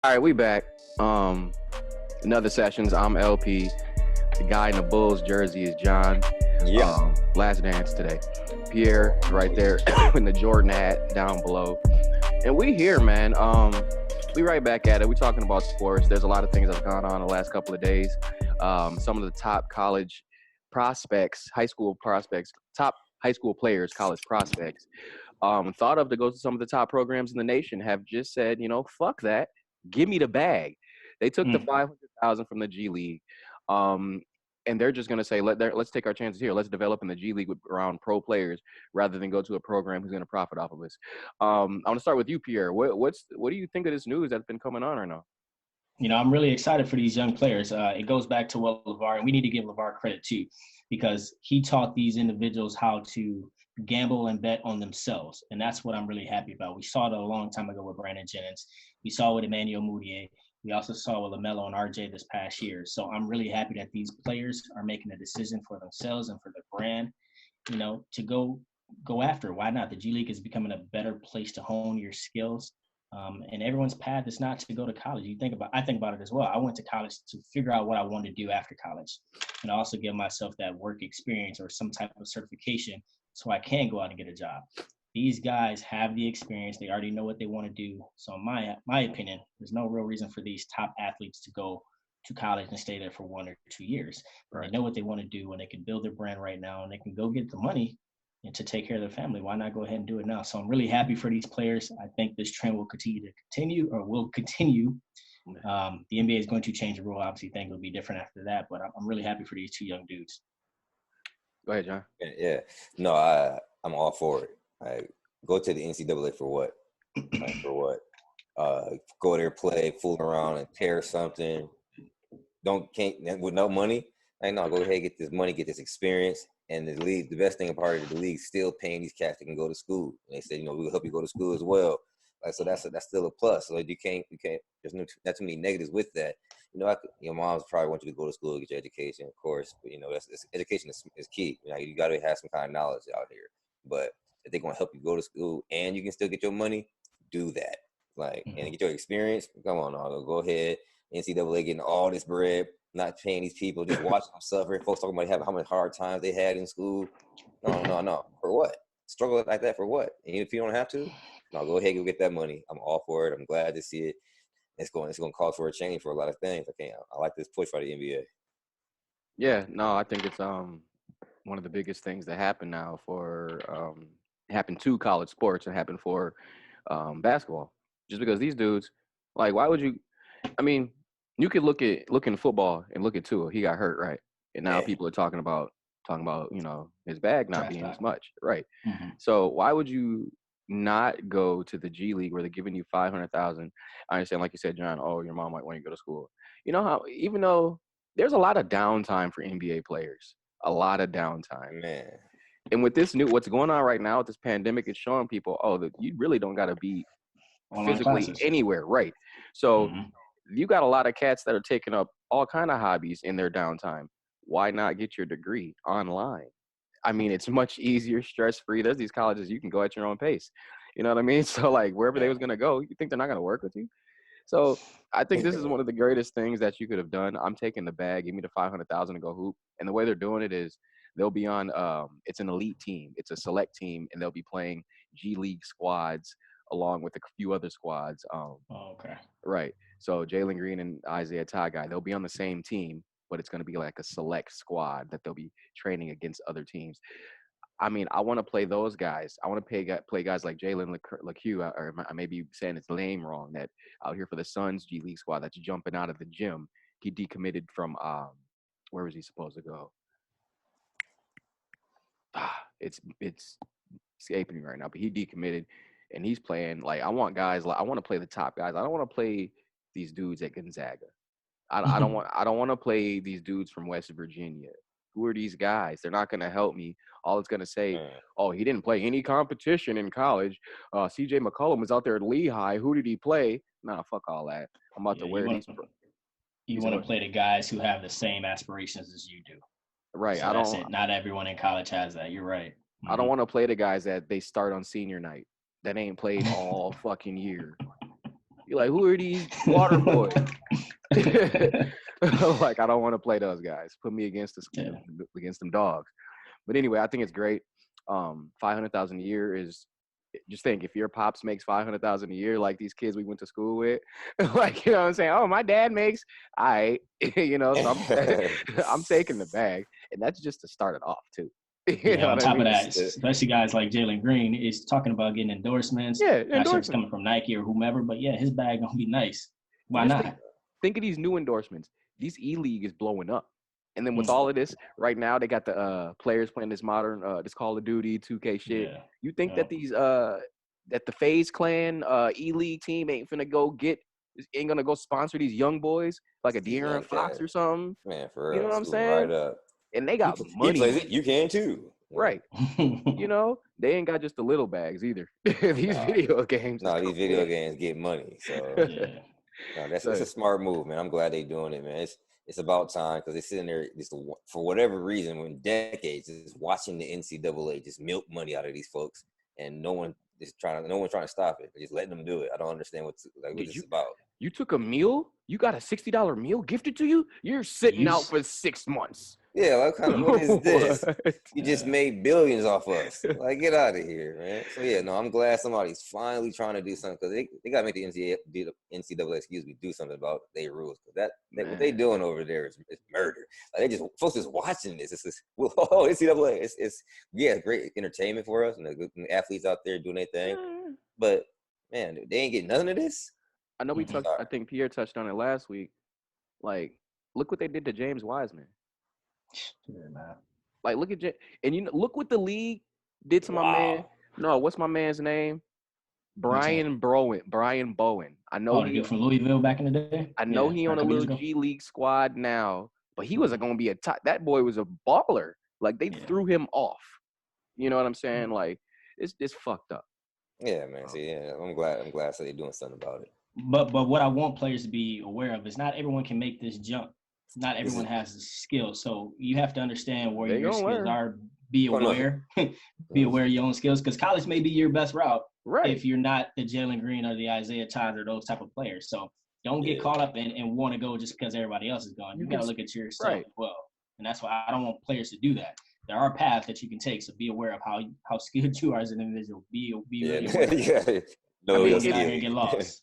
All right, we back. Another sessions. I'm LP. The guy in the Bulls jersey is John. Yeah. Last dance today. Pierre right there in the Jordan hat down below. And we here, man. We right back at it. We talking about sports. There's a lot of things that's gone on the last couple of days. Some of the top college prospects, high school prospects, top high school players, college prospects, thought of to go to some of the top programs in the nation have just said, fuck that, give me the bag. They took the Mm. 500,000 from the G League, and they're just going to say, let's take our chances here. Let's develop in the G League around pro players rather than go to a program who's going to profit off of us. I want to start with you, Pierre. What do you think of this news that's been coming on right now? I'm really excited for these young players. It goes back to what LeVar, and we need to give LeVar credit too, because he taught these individuals how to gamble and bet on themselves. And that's what I'm really happy about. We saw it a long time ago with Brandon Jennings. We saw it with Emmanuel Mudiay. We also saw with LaMelo and RJ this past year. So I'm really happy that these players are making a decision for themselves and for the brand, to go after. Why not? The G League is becoming a better place to hone your skills. And everyone's path is not to go to college. I think about it as well. I went to college to figure out what I wanted to do after college, and also give myself that work experience or some type of certification so I can go out and get a job. These guys have the experience. They already know what they want to do. So in my opinion, there's no real reason for these top athletes to go to college and stay there for 1 or 2 years. Right. They know what they want to do, and they can build their brand right now, and they can go get the money and to take care of their family. Why not go ahead and do it now? So I'm really happy for these players. I think this trend will continue. The NBA is going to change the rule. Obviously, things will be different after that, but I'm really happy for these two young dudes. Go ahead, John. Yeah. No, I'm all for it. Go to the NCAA for what? For what? Go there, play, fool around, and tear something. Can't with no money. No, go ahead, get this money, get this experience. And the league, the best thing about the league, still paying these cats that can go to school. And they said, we'll help you go to school as well. So that's still a plus. So you can't. There's not too many negatives with that. Your moms probably want you to go to school, get your education, of course. But education is key. You got to have some kind of knowledge out here. But if they're gonna help you go to school and you can still get your money, do that. And get your experience. Come on, go ahead. NCAA getting all this bread, not paying these people, just watching them suffer. Folks talking about how many hard times they had in school. No. For what? Struggle like that for what? And if you don't have to, no, go ahead, go get that money. I'm all for it. I'm glad to see it. It's going to call for a change for a lot of things. I like this push by the NBA. Yeah, no, I think it's one of the biggest things that happen now happened to college sports and happened for basketball. Just because these dudes, why would you? I mean, you could look in football and look at Tua. He got hurt, right? And now people are talking about his bag not being as much, right? Mm-hmm. So why would you not go to the G League where they're giving you 500,000? I understand, like you said, John. Oh, your mom might want you to go to school. You know how even though there's a lot of downtime for NBA players, a lot of downtime, man. And with what's going on right now with this pandemic, it's showing people, that you really don't got to be physically anywhere, right? So you got a lot of cats that are taking up all kind of hobbies in their downtime. Why not get your degree online? I mean, it's much easier, stress-free. There's these colleges you can go at your own pace. You know what I mean? So wherever they was going to go, you think they're not going to work with you? So I think this is one of the greatest things that you could have done. I'm taking the bag. Give me the 500,000 to go hoop. And the way they're doing it is they'll be on it's an elite team. It's a select team, and they'll be playing G League squads along with a few other squads. Okay. Right. So Jalen Green and Isaiah Tagai, they'll be on the same team, but it's going to be like a select squad that they'll be training against other teams. I mean, I want to play those guys. I want to play guys like Jalen LeCue, or I may be saying his name wrong, that out here for the Suns G League squad that's jumping out of the gym. He decommitted from, where was he supposed to go? It's escaping me right now, but he decommitted. And he's playing I want to play the top guys. I don't want to play these dudes at Gonzaga. I don't want to play these dudes from West Virginia. Who are these guys? They're not going to help me. All it's going to say, oh, he didn't play any competition in college. CJ McCollum was out there at Lehigh. Who did he play? Nah, fuck all that. I'm about to wear these. You want to play the guys who have the same aspirations as you do. Right. So not everyone in college has that. You're right. I don't want to play the guys that they start on senior night that ain't played all fucking year. You're like, who are these water boys? Like, I don't want to play those guys. Put me against them dogs. But anyway, I think it's great. $500,000 a year is, just think, if your pops makes $500,000 a year, like these kids we went to school with, like, you know what I'm saying? Oh, my dad makes, all right, you know, so I'm taking the bag, and that's just to start it off too. On top of that, especially guys like Jalen Green is talking about getting endorsements. Yeah, not sure if it's coming from Nike or whomever, but yeah, his bag gonna be nice. Why not? Think of these new endorsements. These E-League is blowing up. And then with all of this, right now they got the players playing this modern, this Call of Duty 2K shit. Yeah. You think that these that the FaZe Clan E-League team ain't gonna go sponsor these young boys like a De'Aaron Fox or something? Man, for real. You know what I'm saying? Right up. And they got money. He plays it. You can too. Right. You know, they ain't got just the little bags either. These video games. No, these video games get money. So that's a smart move, man. I'm glad they doing it, man. It's about time, because they're sitting there just for whatever reason, in decades, just watching the NCAA just milk money out of these folks, and no one's trying to stop it. They're just letting them do it. I don't understand what this is about. You took a meal? You got a $60 meal gifted to you? You're sitting out for 6 months. Yeah, what is this? You just made billions off us. Like, get out of here, man. So yeah, no, I'm glad somebody's finally trying to do something, because they got to make the NCAA, do something about their rules, because what they doing over there is murder. Like, folks just watching this. It's just, NCAA. It's great entertainment for us, and the athletes out there doing their thing. But man, they ain't getting none of this. I know I think Pierre touched on it last week. Like, look what they did to James Wiseman. Yeah, man. Like, look at and look what the league did to my man. No, what's my man's name? Brian Bowen. I know he from Louisville back in the day. I know he on a little G League squad now, but he wasn't gonna be a top. That boy was a baller. Like, they threw him off. You know what I'm saying? Like, it's fucked up. Yeah, man. See, I'm glad that they're doing something about it. But what I want players to be aware of is not everyone can make this jump. Not everyone has the skill. So you have to understand where your skills are. Be aware. Be aware of your own skills, because college may be your best route if you're not the Jalen Green or the Isaiah Todd or those type of players. So don't get caught up and want to go just because everybody else is going. You got to look at yourself as well. And that's why I don't want players to do that. There are paths that you can take, so be aware of how skilled you are as an individual. Be really aware. No, get out here and get lost.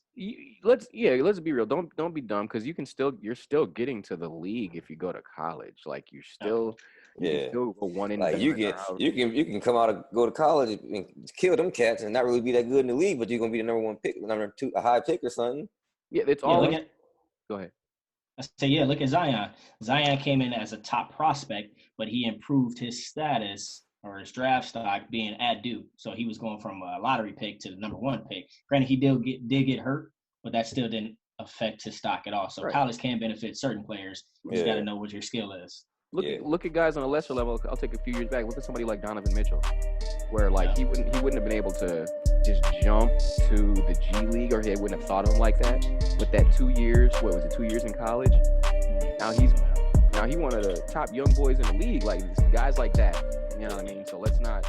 Let's be real. Don't be dumb, because you're still getting to the league if you go to college. Like, you can still go one in. Like, you can come out and go to college and kill them cats and not really be that good in the league, but you're gonna be the number 1 pick, number 2, a high pick or something. Yeah, it's all. Go ahead. I say, look at Zion. Zion came in as a top prospect, but he improved his status or his draft stock being at Duke. So he was going from a lottery pick to the number 1 pick. Granted, he did get hurt, but that still didn't affect his stock at all. So college can benefit certain players. You just got to know what your skill is. Look at guys on a lesser level. I'll take a few years back. Look at somebody like Donovan Mitchell, where he wouldn't have been able to just jump to the G League, or he wouldn't have thought of him like that. With that 2 years, 2 years in college? Now he's one of the top young boys in the league. Like, guys like that. You know what I mean? So let's not